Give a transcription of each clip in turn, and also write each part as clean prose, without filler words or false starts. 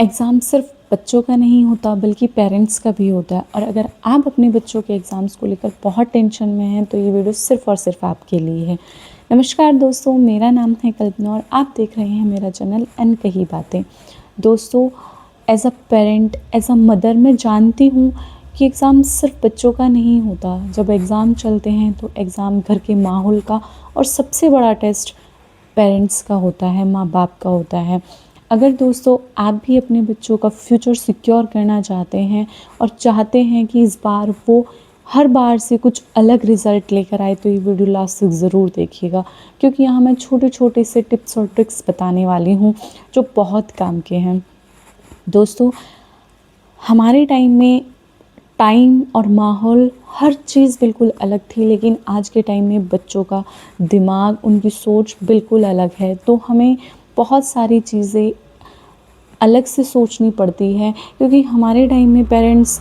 Exam सिर्फ बच्चों का नहीं होता बल्कि पेरेंट्स का भी होता है। और अगर आप अपने बच्चों के एग्ज़ाम्स को लेकर बहुत टेंशन में हैं तो ये वीडियो सिर्फ़ और सिर्फ आपके लिए है। नमस्कार दोस्तों, मेरा नाम है कल्पना और आप देख रहे हैं मेरा चैनल अनकही बातें। दोस्तों, as a parent, as a mother मैं जानती हूँ कि एग्ज़ाम सिर्फ बच्चों का नहीं होता। जब एग्ज़ाम चलते हैं तो एग्ज़ाम घर के माहौल का और सबसे बड़ा टेस्ट पेरेंट्स का होता है, माँ बाप का होता है। अगर दोस्तों आप भी अपने बच्चों का फ्यूचर सिक्योर करना चाहते हैं और चाहते हैं कि इस बार वो हर बार से कुछ अलग रिज़ल्ट लेकर आए तो ये वीडियो लास्ट तक ज़रूर देखिएगा, क्योंकि यहाँ मैं छोटे छोटे से टिप्स और ट्रिक्स बताने वाली हूँ जो बहुत काम के हैं। दोस्तों, हमारे टाइम में टाइम और माहौल हर चीज़ बिल्कुल अलग थी, लेकिन आज के टाइम में बच्चों का दिमाग, उनकी सोच बिल्कुल अलग है। तो हमें बहुत सारी चीज़ें अलग से सोचनी पड़ती है, क्योंकि हमारे टाइम में पेरेंट्स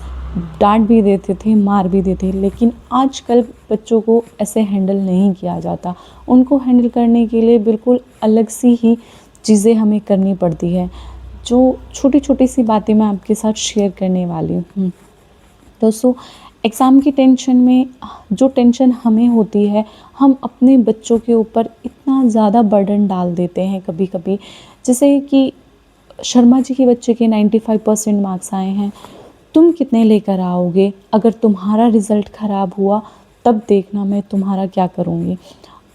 डांट भी देते थे, मार भी देते थे, लेकिन आजकल बच्चों को ऐसे हैंडल नहीं किया जाता। उनको हैंडल करने के लिए बिल्कुल अलग सी ही चीज़ें हमें करनी पड़ती है। जो छोटी छोटी सी बातें मैं आपके साथ शेयर करने वाली हूँ। दोस्तों, एग्ज़ाम की टेंशन में जो टेंशन हमें होती है, हम अपने बच्चों के ऊपर इतना ज़्यादा बर्डन डाल देते हैं कभी कभी। जैसे कि शर्मा जी के बच्चे के 95% मार्क्स आए हैं, तुम कितने लेकर आओगे? अगर तुम्हारा रिज़ल्ट ख़राब हुआ तब देखना मैं तुम्हारा क्या करूँगी।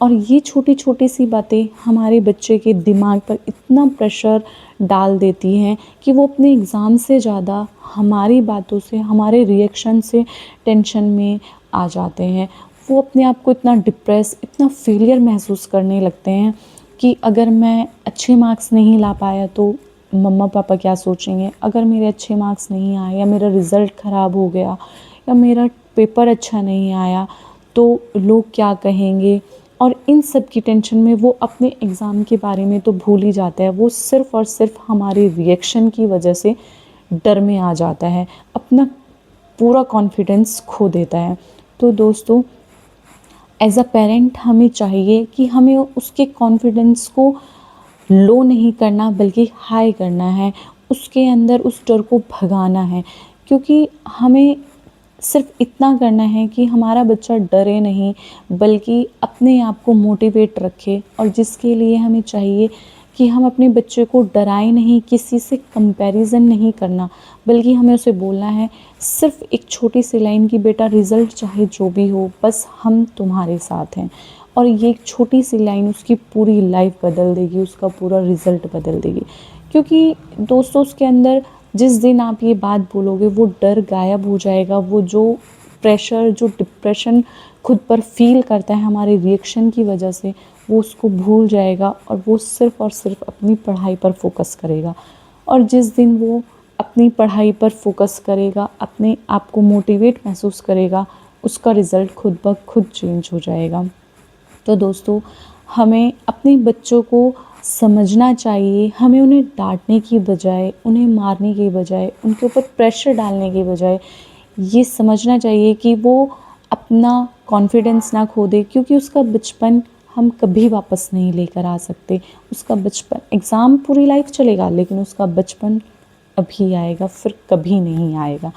और ये छोटी छोटी सी बातें हमारे बच्चे के दिमाग पर इतना प्रेशर डाल देती हैं कि वो अपने एग्ज़ाम से ज़्यादा हमारी बातों से, हमारे रिएक्शन से टेंशन में आ जाते हैं। वो अपने आप को इतना डिप्रेस, इतना फेलियर महसूस करने लगते हैं कि अगर मैं अच्छे मार्क्स नहीं ला पाया तो मम्मा पापा क्या सोचेंगे? अगर मेरे अच्छे मार्क्स नहीं आए या मेरा रिज़ल्ट ख़राब हो गया या मेरा पेपर अच्छा नहीं आया तो लोग क्या कहेंगे? और इन सब की टेंशन में वो अपने एग्ज़ाम के बारे में तो भूल ही जाता है। वो सिर्फ़ और सिर्फ हमारे रिएक्शन की वजह से डर में आ जाता है, अपना पूरा कॉन्फिडेंस खो देता है। तो दोस्तों, एज़ अ पेरेंट हमें चाहिए कि हमें उसके कॉन्फिडेंस को लो नहीं करना बल्कि हाई करना है। उसके अंदर उस डर को भगाना है, क्योंकि हमें सिर्फ इतना करना है कि हमारा बच्चा डरे नहीं बल्कि अपने आप को मोटिवेट रखे। और जिसके लिए हमें चाहिए कि हम अपने बच्चे को डराएं नहीं, किसी से कंपैरिजन नहीं करना, बल्कि हमें उसे बोलना है सिर्फ एक छोटी सी लाइन की, बेटा रिज़ल्ट चाहे जो भी हो बस हम तुम्हारे साथ हैं। और ये एक छोटी सी लाइन उसकी पूरी लाइफ बदल देगी, उसका पूरा रिज़ल्ट बदल देगी। क्योंकि दोस्तों, उसके अंदर जिस दिन आप ये बात बोलोगे वो डर गायब हो जाएगा। वो जो प्रेशर, जो डिप्रेशन खुद पर फील करता है हमारे रिएक्शन की वजह से, वो उसको भूल जाएगा और वो सिर्फ़ और सिर्फ अपनी पढ़ाई पर फोकस करेगा। और जिस दिन वो अपनी पढ़ाई पर फोकस करेगा, अपने आप को मोटिवेट महसूस करेगा, उसका रिज़ल्ट खुद ब खुद चेंज हो जाएगा। तो दोस्तों, हमें अपने बच्चों को समझना चाहिए। हमें उन्हें डांटने की बजाय, उन्हें मारने की बजाय, उनके ऊपर प्रेशर डालने की बजाय ये समझना चाहिए कि वो अपना कॉन्फिडेंस ना खो दे, क्योंकि उसका बचपन हम कभी वापस नहीं लेकर आ सकते। उसका बचपन, एग्ज़ाम पूरी लाइफ चलेगा लेकिन उसका बचपन अभी आएगा, फिर कभी नहीं आएगा।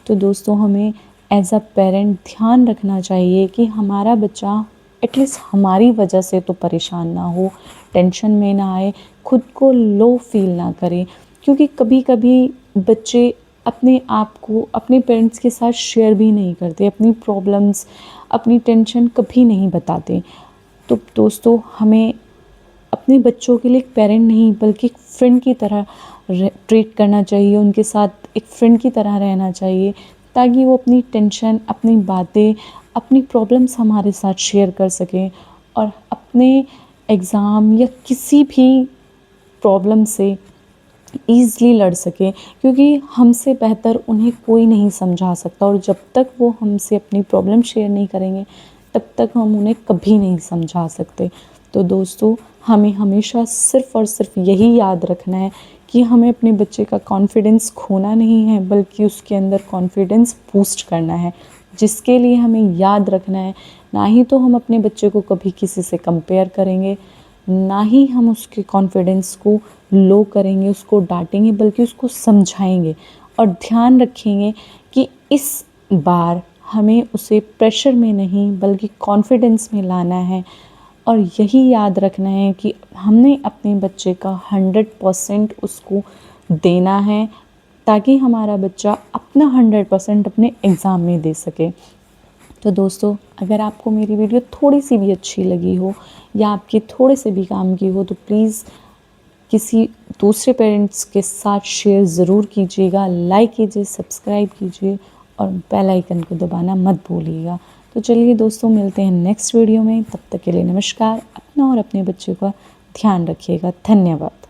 तो दोस्तों, हमें एज़ अ पेरेंट ध्यान रखना चाहिए कि हमारा बच्चा एटलीस्ट हमारी वजह से तो परेशान ना हो, टेंशन में ना आए, खुद को लो फील ना करे। क्योंकि कभी कभी बच्चे अपने आप को अपने पेरेंट्स के साथ शेयर भी नहीं करते, अपनी प्रॉब्लम्स, अपनी टेंशन कभी नहीं बताते। तो दोस्तों, हमें अपने बच्चों के लिए एक पेरेंट नहीं बल्कि एक फ्रेंड की तरह ट्रीट करना चाहिए, उनके साथ एक फ्रेंड की तरह रहना चाहिए, ताकि वो अपनी टेंशन, अपनी बातें, अपनी प्रॉब्लम्स हमारे साथ शेयर कर सकें और अपने एग्ज़ाम या किसी भी प्रॉब्लम से ईज़िली लड़ सकें। क्योंकि हमसे बेहतर उन्हें कोई नहीं समझा सकता, और जब तक वो हमसे अपनी प्रॉब्लम शेयर नहीं करेंगे तब तक हम उन्हें कभी नहीं समझा सकते। तो दोस्तों, हमें हमेशा सिर्फ़ और सिर्फ यही याद रखना है कि हमें अपने बच्चे का कॉन्फिडेंस खोना नहीं है बल्कि उसके अंदर कॉन्फिडेंस बूस्ट करना है। जिसके लिए हमें याद रखना है, ना ही तो हम अपने बच्चे को कभी किसी से कंपेयर करेंगे, ना ही हम उसके कॉन्फिडेंस को लो करेंगे, उसको डांटेंगे, बल्कि उसको समझाएंगे और ध्यान रखेंगे कि इस बार हमें उसे प्रेशर में नहीं बल्कि कॉन्फिडेंस में लाना है। और यही याद रखना है कि हमने अपने बच्चे का 100% उसको देना है, ताकि हमारा बच्चा अपना 100% अपने एग्ज़ाम में दे सके। तो दोस्तों, अगर आपको मेरी वीडियो थोड़ी सी भी अच्छी लगी हो या आपके थोड़े से भी काम की हो, तो प्लीज़ किसी दूसरे पेरेंट्स के साथ शेयर ज़रूर कीजिएगा, लाइक कीजिए, सब्सक्राइब कीजिए और बेल आइकन को दबाना मत भूलिएगा। तो चलिए दोस्तों, मिलते हैं नेक्स्ट वीडियो में। तब तक के लिए नमस्कार। अपना और अपने बच्चे का ध्यान रखिएगा। धन्यवाद।